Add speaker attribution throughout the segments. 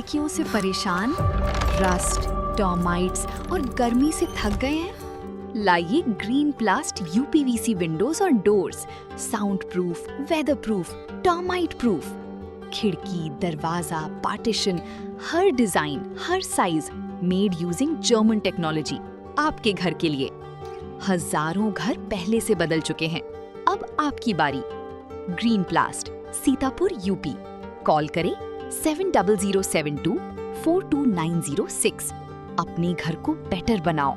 Speaker 1: लड़कियों से परेशान, रस्ट, टर्माइट्स और गर्मी से थक गए हैं? लाइए ग्रीन प्लास्ट यूपीवीसी विंडोज और doors, sound proof, weather proof, termite proof. खिड़की, दरवाजा, पार्टीशन, हर डिजाइन, हर size, made using German technology, आपके घर के लिए। हजारों घर पहले से बदल चुके हैं, अब आपकी बारी। Green प्लास्ट, Sitapur, UP. कॉल करें 7072429006। अपने घर को बेटर बनाओ।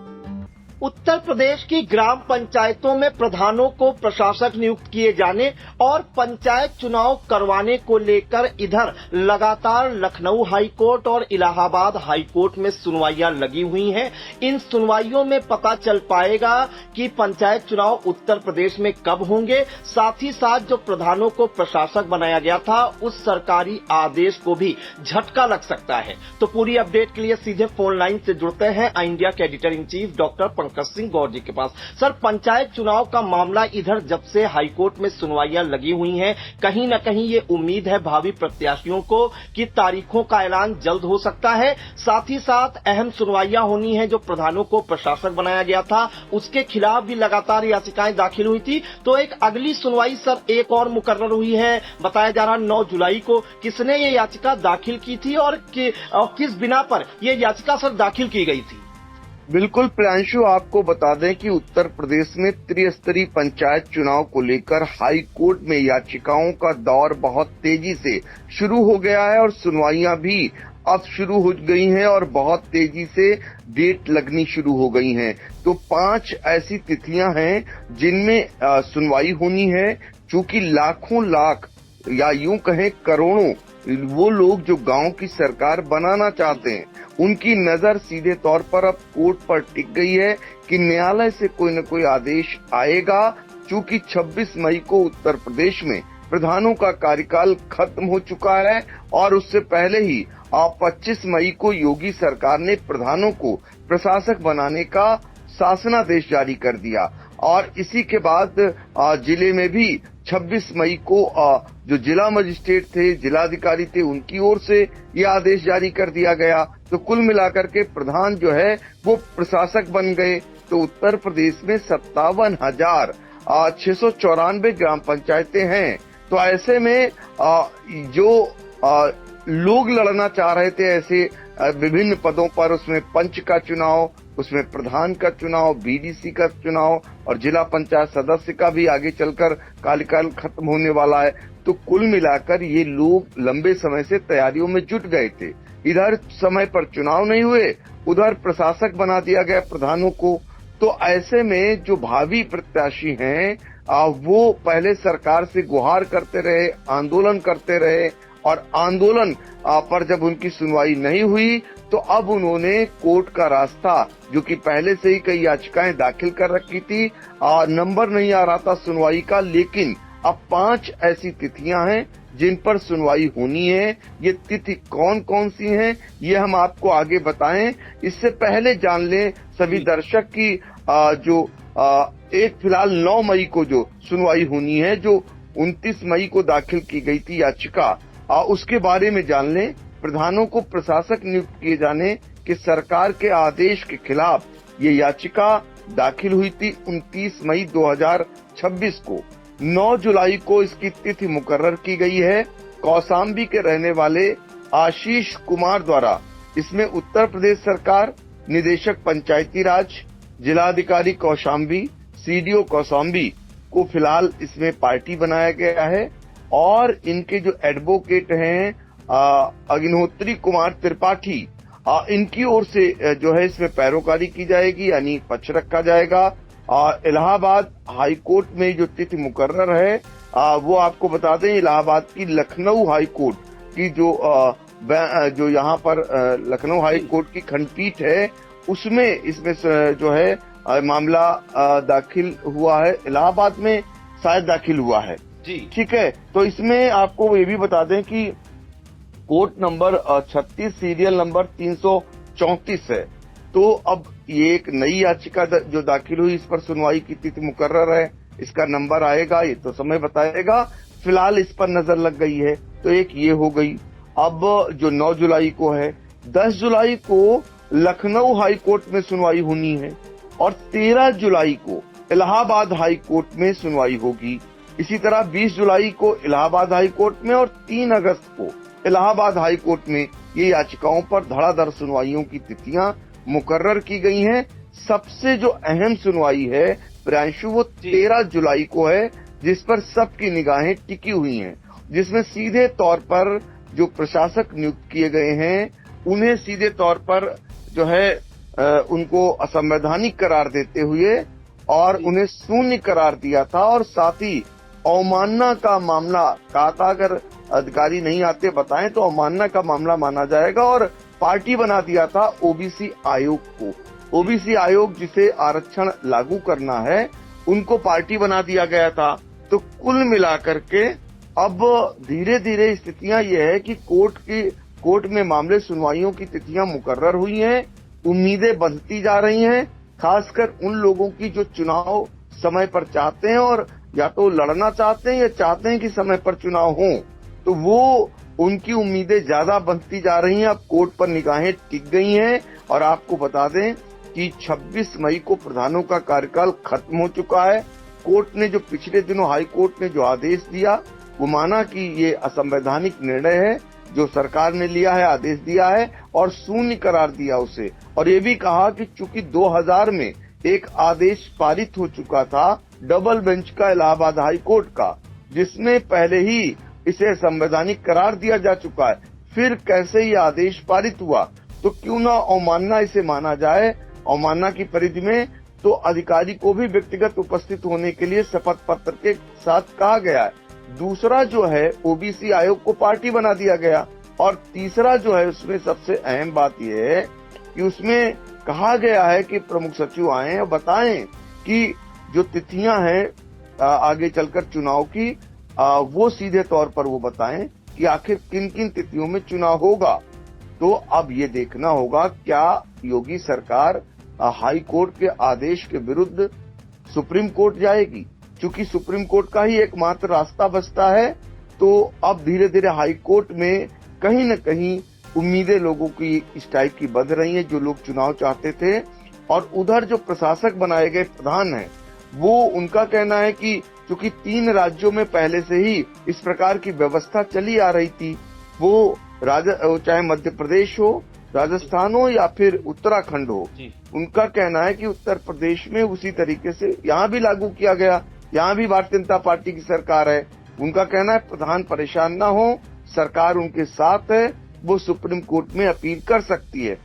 Speaker 2: उत्तर प्रदेश की ग्राम पंचायतों में प्रधानों को प्रशासक नियुक्त किए जाने और पंचायत चुनाव करवाने को लेकर इधर लगातार लखनऊ हाईकोर्ट और इलाहाबाद हाईकोर्ट में सुनवाइयां लगी हुई हैं। इन सुनवाइयों में पता चल पाएगा कि पंचायत चुनाव उत्तर प्रदेश में कब होंगे, साथ ही साथ जो प्रधानों को प्रशासक बनाया गया था उस सरकारी आदेश को भी झटका लग सकता है। तो पूरी अपडेट के लिए सीधे फोन लाइन से जुड़ते हैं इंडिया के editor in chief doctor Pankaj Singh Gaur ji के पास। सर, पंचायत चुनाव का मामला इधर जब से हाईकोर्ट में सुनवाइयां लगी हुई हैं, कहीं न कहीं ये उम्मीद है भावी प्रत्याशियों को कि तारीखों का ऐलान जल्द हो सकता है। साथ ही साथ अहम सुनवाइयां होनी है। जो प्रधानों को प्रशासक बनाया गया था उसके खिलाफ भी लगातार याचिकाएं दाखिल हुई थी। तो एक अगली सुनवाई सर एक और मुकर्रर हुई है, बताया जा रहा 9 जुलाई को। किसने ये याचिका दाखिल की थी और किस बिना पर ये याचिका सर दाखिल की गई थी?
Speaker 3: बिल्कुल प्रियांशु, आपको बता दें कि उत्तर प्रदेश में त्रिस्तरीय पंचायत चुनाव को लेकर हाई कोर्ट में याचिकाओं का दौर बहुत तेजी से शुरू हो गया है और सुनवाइयां भी अब शुरू हो गई हैं और बहुत तेजी से डेट लगनी शुरू हो गई हैं। तो 5 ऐसी तिथियां हैं जिनमें सुनवाई होनी है। चूंकि लाखों लाख या यूं कहें करोड़ों वो लोग जो गांव की सरकार बनाना चाहते हैं, उनकी नजर सीधे तौर पर अब कोर्ट पर टिक गई है कि न्यायालय से कोई न कोई आदेश आएगा। चूंकि 26 मई को उत्तर प्रदेश में प्रधानों का कार्यकाल खत्म हो चुका है और उससे पहले ही 25 मई को योगी सरकार ने प्रधानों को प्रशासक बनाने का शासनादेश जारी कर दिया और इसी के बाद जिले में भी 26 मई को जो जिला मजिस्ट्रेट थे, जिलाधिकारी थे, उनकी ओर से यह आदेश जारी कर दिया गया। तो कुल मिलाकर के प्रधान जो है वो प्रशासक बन गए। तो उत्तर प्रदेश में 57,694 ग्राम पंचायतें हैं। तो ऐसे में जो लोग लड़ना चाह रहे थे ऐसे विभिन्न पदों पर, उसमें पंच का चुनाव, उसमें प्रधान का चुनाव, बीडीसी का चुनाव और जिला पंचायत सदस्य का भी आगे चलकर कार्यकाल खत्म होने वाला है। तो कुल मिलाकर ये लोग लंबे समय से तैयारियों में जुट गए थे। इधर समय पर चुनाव नहीं हुए, उधर प्रशासक बना दिया गया प्रधानों को। तो ऐसे में जो भावी प्रत्याशी हैं वो पहले सरकार से गुहार करते रहे, आंदोलन करते रहे और आंदोलन पर जब उनकी सुनवाई नहीं हुई तो अब उन्होंने कोर्ट का रास्ता, जो कि पहले से ही कई याचिकाएं दाखिल कर रखी थी, नंबर नहीं आ रहा था सुनवाई का, लेकिन अब 5 ऐसी तिथियां हैं जिन पर सुनवाई होनी है। ये तिथि कौन कौन सी हैं ये हम आपको आगे बताएं। इससे पहले जान लें सभी दर्शक की एक फिलहाल 9 मई को जो सुनवाई होनी है, जो 29 मई को दाखिल की गई थी याचिका, उसके बारे में जान लें। प्रधानों को प्रशासक नियुक्त किए जाने के सरकार के आदेश के खिलाफ ये याचिका दाखिल हुई थी 29 मई 2026 को। 9 जुलाई को इसकी तिथि मुकर्रर की गई है। कौशाम्बी के रहने वाले आशीष कुमार द्वारा इसमें उत्तर प्रदेश सरकार, निदेशक पंचायती राज, जिलाधिकारी कौशाम्बी, सीडीओ कौशाम्बी को फिलहाल इसमें पार्टी बनाया गया है और इनके जो एडवोकेट हैं अग्निहोत्री कुमार त्रिपाठी, इनकी ओर से जो है इसमें पैरोकारी की जाएगी, यानी पक्ष रखा जाएगा। इलाहाबाद हाई कोर्ट में जो तिथि मुकर्रर है वो आपको बता दें, इलाहाबाद की लखनऊ हाई कोर्ट की जो यहाँ पर लखनऊ हाई कोर्ट की खंडपीठ है उसमें इसमें जो है मामला दाखिल हुआ है। इलाहाबाद में शायद दाखिल हुआ है जी, ठीक है। तो इसमें आपको ये भी बता दें कि कोर्ट नंबर 36 सीरियल नंबर 334 है। तो अब ये एक नई याचिका जो दाखिल हुई, इस पर सुनवाई की तिथि मुकर्रर है। इसका नंबर आएगा, ये तो समय बताएगा। फिलहाल इस पर नजर लग गई है। तो एक ये हो गई अब जो 9 जुलाई को है, 10 जुलाई को लखनऊ हाई कोर्ट में सुनवाई होनी है और 13 जुलाई को इलाहाबाद हाई कोर्ट में सुनवाई होगी। इसी तरह 20 जुलाई को इलाहाबाद हाई कोर्ट में और 3 अगस्त को इलाहाबाद हाई कोर्ट में ये याचिकाओं पर धड़ाधड़ सुनवाइयों की तिथियां मुकर्रर की गई हैं। सबसे जो अहम सुनवाई है प्रियांशु, वो 13 जुलाई को है, जिस पर सबकी निगाहें टिकी हुई हैं, जिसमें सीधे तौर पर जो प्रशासक नियुक्त किए गए हैं उन्हें सीधे तौर पर जो है उनको असंवैधानिक करार देते हुए और उन्हें शून्य करार दिया था और साथ ही अवमानना का मामला कहा था, अगर अधिकारी नहीं आते बताएं तो अवमानना का मामला माना जाएगा और पार्टी बना दिया था ओबीसी आयोग को। ओबीसी आयोग जिसे आरक्षण लागू करना है उनको पार्टी बना दिया गया था। तो कुल मिलाकर के अब धीरे धीरे स्थितियां ये है कि कोर्ट में मामले सुनवाइयों की तिथियां मुकर्रर हुई हैं, उम्मीदें बढ़ती जा रही हैं, खासकर उन लोगों की जो चुनाव समय पर चाहते हैं और या तो लड़ना चाहते हैं या चाहते हैं कि समय पर चुनाव हो, तो वो उनकी उम्मीदें ज्यादा बढ़ती जा रही हैं। अब कोर्ट पर निगाहें टिक गई हैं और आपको बता दें कि 26 मई को प्रधानों का कार्यकाल खत्म हो चुका है। कोर्ट ने जो पिछले दिनों हाई कोर्ट ने जो आदेश दिया वो माना कि ये असंवैधानिक निर्णय है जो सरकार ने लिया है, आदेश दिया है और शून्य करार दिया उसे, और ये भी कहा कि चूंकि 2000 में एक आदेश पारित हो चुका था डबल बेंच का इलाहाबाद हाई कोर्ट का, जिसमें पहले ही इसे संवैधानिक करार दिया जा चुका है, फिर कैसे ये आदेश पारित हुआ, तो क्यों ना अवमानना इसे माना जाए। अवमानना की परिधि में तो अधिकारी को भी व्यक्तिगत उपस्थित होने के लिए शपथ पत्र के साथ कहा गया है। दूसरा जो है ओबीसी आयोग को पार्टी बना दिया गया और तीसरा जो है उसमें सबसे अहम बात यह है कि उसमें कहा गया है कि प्रमुख सचिव आए और बताएं कि जो तिथियां हैं आगे चलकर चुनाव की वो सीधे तौर पर वो बताएं कि आखिर किन किन तिथियों में चुनाव होगा। तो अब ये देखना होगा क्या योगी सरकार हाई कोर्ट के आदेश के विरुद्ध सुप्रीम कोर्ट जाएगी। चूंकि सुप्रीम कोर्ट का ही एकमात्र रास्ता बचता है, तो अब धीरे धीरे हाई कोर्ट में कहीं न कहीं उम्मीदें लोगों की इस टाइप की बढ़ रही हैं जो लोग चुनाव चाहते थे। और उधर जो प्रशासक बनाए गए प्रधान हैं वो उनका कहना है कि चूंकि 3 राज्यों में पहले से ही इस प्रकार की व्यवस्था चली आ रही थी, वो चाहे मध्य प्रदेश हो, राजस्थान हो या फिर उत्तराखंड हो, उनका कहना है कि उत्तर प्रदेश में उसी तरीके से यहाँ भी लागू किया गया, यहाँ भी भारतीय जनता पार्टी की सरकार है। उनका कहना है प्रधान परेशान न हो, सरकार उनके साथ है, वो सुप्रीम कोर्ट में अपील कर सकती है।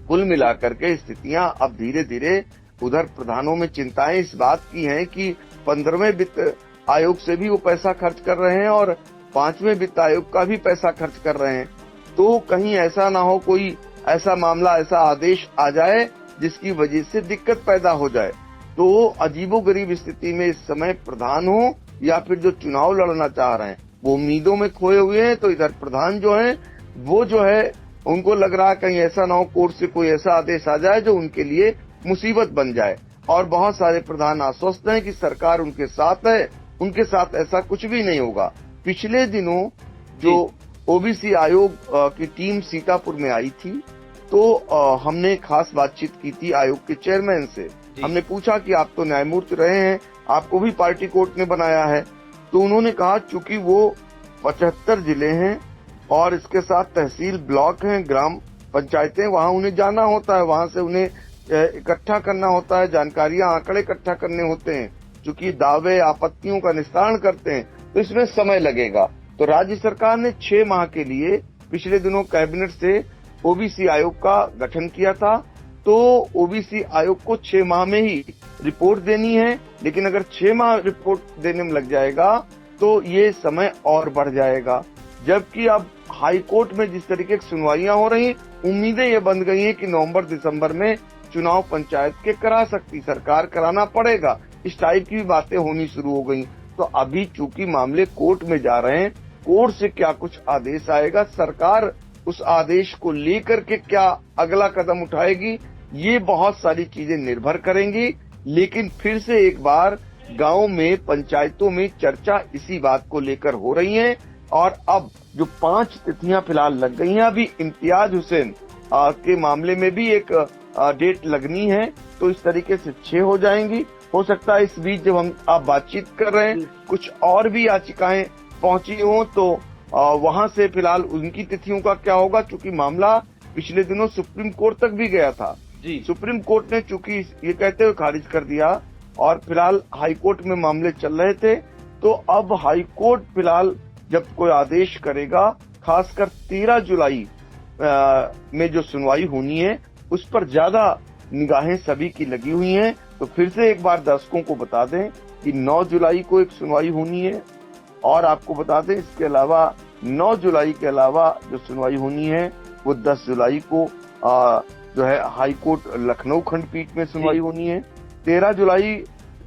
Speaker 3: कुल मिलाकर के स्थितियां अब धीरे धीरे उधर प्रधानों में चिंताएं इस बात की हैं कि 15वें वित्त आयोग से भी वो पैसा खर्च कर रहे हैं और 5वें वित्त आयोग का भी पैसा खर्च कर रहे हैं। तो कहीं ऐसा ना हो कोई ऐसा मामला, ऐसा आदेश आ जाए जिसकी वजह से दिक्कत पैदा हो जाए। तो अजीबोगरीब स्थिति में इस समय प्रधान हो या फिर जो चुनाव लड़ना चाह रहे हैं वो उम्मीदों में खोए हुए हैं। तो इधर प्रधान जो है वो जो है उनको लग रहा है कहीं ऐसा ना हो कोर्ट से कोई ऐसा आदेश आ जाए जो उनके लिए मुसीबत बन जाए। और बहुत सारे प्रधान आश्वस्त हैं कि सरकार उनके साथ है, उनके साथ ऐसा कुछ भी नहीं होगा। पिछले दिनों जो ओबीसी आयोग की टीम सीतापुर में आई थी तो हमने खास बातचीत की थी आयोग के चेयरमैन से। हमने पूछा कि आप तो न्यायमूर्ति रहे हैं, आपको भी पार्टी कोर्ट ने बनाया है। तो उन्होंने कहा चूंकि वो 75 जिले हैं और इसके साथ तहसील ब्लॉक हैं, ग्राम पंचायतें, वहाँ उन्हें जाना होता है, वहाँ से उन्हें इकट्ठा करना होता है, जानकारियां आंकड़े इकट्ठा करने होते हैं, चूंकि दावे आपत्तियों का निस्तारण करते हैं तो इसमें समय लगेगा। तो राज्य सरकार ने 6 माह के लिए पिछले दिनों कैबिनेट से ओबीसी आयोग का गठन किया था। तो ओबीसी आयोग को 6 माह में ही रिपोर्ट देनी है, लेकिन अगर 6 माह रिपोर्ट देने में लग जाएगा तो ये समय और बढ़ जाएगा। जबकि अब हाई कोर्ट में जिस तरीके की सुनवाइयां हो रही, उम्मीदें ये बन गई हैं कि नवंबर दिसंबर में चुनाव पंचायत के करा सकती सरकार, कराना पड़ेगा, इस टाइप की बातें होनी शुरू हो गई। तो अभी चूंकि मामले कोर्ट में जा रहे हैं, कोर्ट से क्या कुछ आदेश आएगा, सरकार उस आदेश को लेकर के क्या अगला कदम उठाएगी, ये बहुत सारी चीजें निर्भर करेंगी। लेकिन फिर से एक बार गांव में, पंचायतों में चर्चा इसी बात को लेकर हो रही है और अब जो 5 तिथियां फिलहाल लग गई हैं, अभी इम्तियाज हुसैन के मामले में भी एक डेट लगनी है, तो इस तरीके से 6 हो जाएंगी। हो सकता है इस बीच जब हम आप बातचीत कर रहे हैं कुछ और भी याचिकाएं पहुंची हों, तो वहां से फिलहाल उनकी तिथियों का क्या होगा, चूंकि मामला पिछले दिनों सुप्रीम कोर्ट तक भी गया था
Speaker 2: जी।
Speaker 3: सुप्रीम कोर्ट ने चूंकि ये कहते हुए खारिज कर दिया और फिलहाल हाई कोर्ट में मामले चल रहे थे, तो अब हाई कोर्ट फिलहाल जब कोई आदेश करेगा, खासकर 13 जुलाई में जो सुनवाई होनी है उस पर ज्यादा निगाहें सभी की लगी हुई हैं। तो फिर से एक बार दर्शकों को बता दें कि 9 जुलाई को एक सुनवाई होनी है, और आपको बता दें इसके अलावा 9 जुलाई के अलावा जो सुनवाई होनी है वो 10 जुलाई को जो है हाई कोर्ट लखनऊ खंडपीठ में सुनवाई होनी है। 13 जुलाई,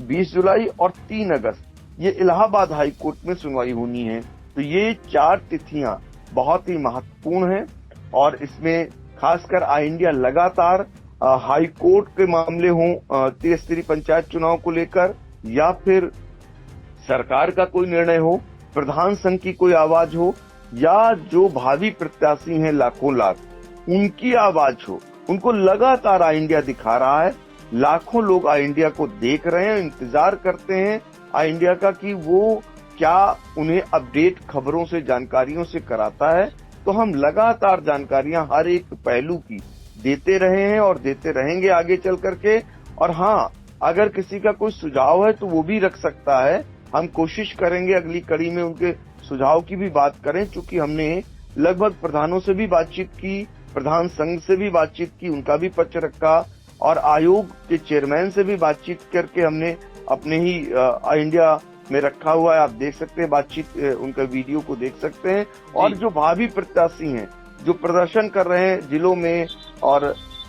Speaker 3: 20 जुलाई और 3 अगस्त ये इलाहाबाद हाई कोर्ट में सुनवाई होनी है। तो ये 4 तिथियां बहुत ही महत्वपूर्ण हैं, और इसमें खासकर आई इंडिया लगातार हाई कोर्ट के मामले हों त्रिस्तरीय पंचायत चुनाव को लेकर, या फिर सरकार का कोई निर्णय हो, प्रधान संघ की कोई आवाज हो, या जो भावी प्रत्याशी हैं लाखों लाख उनकी आवाज हो, उनको लगातार आई इंडिया दिखा रहा है। लाखों लोग आई इंडिया को देख रहे हैं, इंतजार करते हैं आई इंडिया का कि वो क्या उन्हें अपडेट खबरों से, जानकारियों से कराता है। तो हम लगातार जानकारियां हर एक पहलू की देते रहे हैं और देते रहेंगे आगे चल करके। और हाँ, अगर किसी का कोई सुझाव है तो वो भी रख सकता है, हम कोशिश करेंगे अगली कड़ी में उनके सुझाव की भी बात करें, क्योंकि हमने लगभग प्रधानों से भी बातचीत की, प्रधान संघ से भी बातचीत की, उनका भी पक्ष रखा, और आयोग के चेयरमैन से भी बातचीत करके हमने अपने ही आई इंडिया में रखा हुआ है। आप देख सकते हैं बातचीत, उनका वीडियो को देख सकते हैं। और जो भावी प्रत्याशी हैं जो प्रदर्शन कर रहे हैं जिलों में और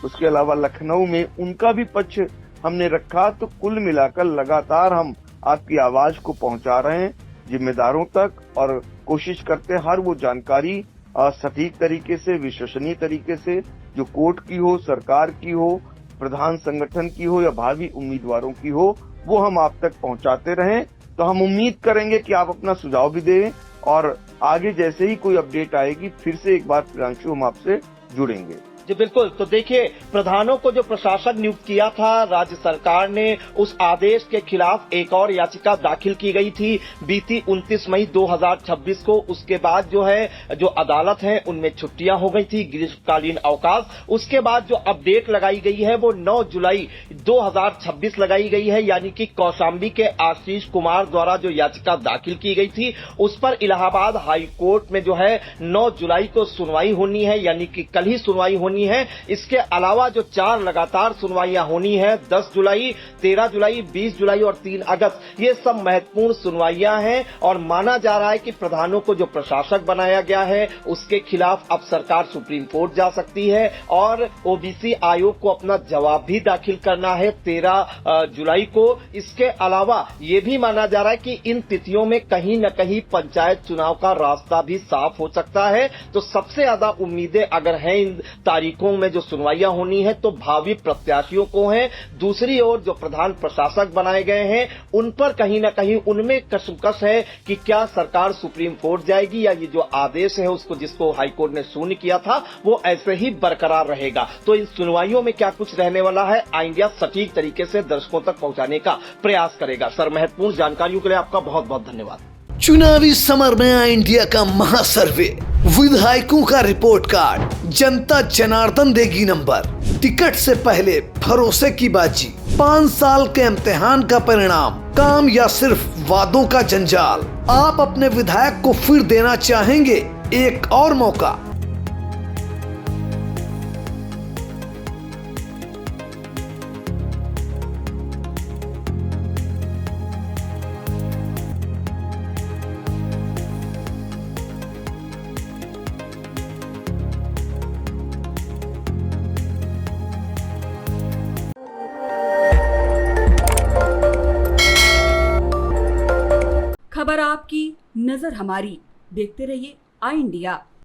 Speaker 3: उसके अलावा लखनऊ में, उनका भी पक्ष हमने रखा। तो कुल मिलाकर लगातार हम आपकी आवाज को पहुंचा रहे हैं जिम्मेदारों तक, और कोशिश करते हैं हर वो जानकारी सटीक तरीके से, विश्वसनीय तरीके से, जो कोर्ट की हो, सरकार की हो, प्रधान संगठन की हो या भावी उम्मीदवारों की हो, वो हम आप तक पहुंचाते रहें। तो हम उम्मीद करेंगे कि आप अपना सुझाव भी दें, और आगे जैसे ही कोई अपडेट आएगी फिर से एक बार प्रियांशु हम आपसे जुड़ेंगे।
Speaker 2: जी बिल्कुल। तो देखिए, प्रधानों को जो प्रशासक नियुक्त किया था राज्य सरकार ने, उस आदेश के खिलाफ एक और याचिका दाखिल की गई थी बीती 29 मई 2026 को। उसके बाद जो है, जो अदालत है उनमें छुट्टियां हो गई थी, ग्रीष्मकालीन अवकाश। उसके बाद जो अपडेट लगाई गई है वो 9 जुलाई 2026 लगाई गई है, यानी कि कौशाम्बी के आशीष कुमार द्वारा जो याचिका दाखिल की गई थी उस पर इलाहाबाद हाई कोर्ट में जो है 9 जुलाई को सुनवाई होनी है, यानी कि कल ही सुनवाई होनी है। इसके अलावा जो 4 लगातार सुनवाइयां होनी है, 10 जुलाई, 13 जुलाई, 20 जुलाई और 3 अगस्त, ये सब महत्वपूर्ण सुनवाइयां हैं। और माना जा रहा है कि प्रधानों को जो प्रशासक बनाया गया है उसके खिलाफ अब सरकार सुप्रीम कोर्ट जा सकती है, और ओबीसी आयोग को अपना जवाब भी दाखिल करना है 13 जुलाई को। इसके अलावा ये भी माना जा रहा है कि इन तिथियों में कहीं न कहीं पंचायत चुनाव का रास्ता भी साफ हो सकता है। तो सबसे ज्यादा उम्मीदें अगर हैं इन तारीखों में जो सुनवाइयां होनी है तो भावी प्रत्याशियों को है। दूसरी ओर जो प्रधान प्रशासक बनाए गए हैं उन पर कहीं न कहीं उनमें कशमकश है कि क्या सरकार सुप्रीम कोर्ट जाएगी, या ये जो आदेश है उसको, जिसको हाईकोर्ट ने शून्य किया था, वो ऐसे ही बरकरार रहेगा। तो इन सुनवाइयों में क्या कुछ रहने वाला है, आई इंडिया सटीक तरीके से दर्शकों तक पहुंचाने का प्रयास करेगा। सर, महत्वपूर्ण जानकारियों के लिए आपका बहुत बहुत धन्यवाद।
Speaker 4: चुनावी समर में आई इंडिया का महासर्वे, विधायकों का रिपोर्ट कार्ड, जनता जनार्दन देगी नंबर, टिकट से पहले भरोसे की बाजी, 5 साल के इम्तिहान का परिणाम, काम या सिर्फ वादों का जंजाल। आप अपने विधायक को फिर देना चाहेंगे एक और मौका?
Speaker 5: खबर आपकी, नजर हमारी। देखते रहिए आई इंडिया।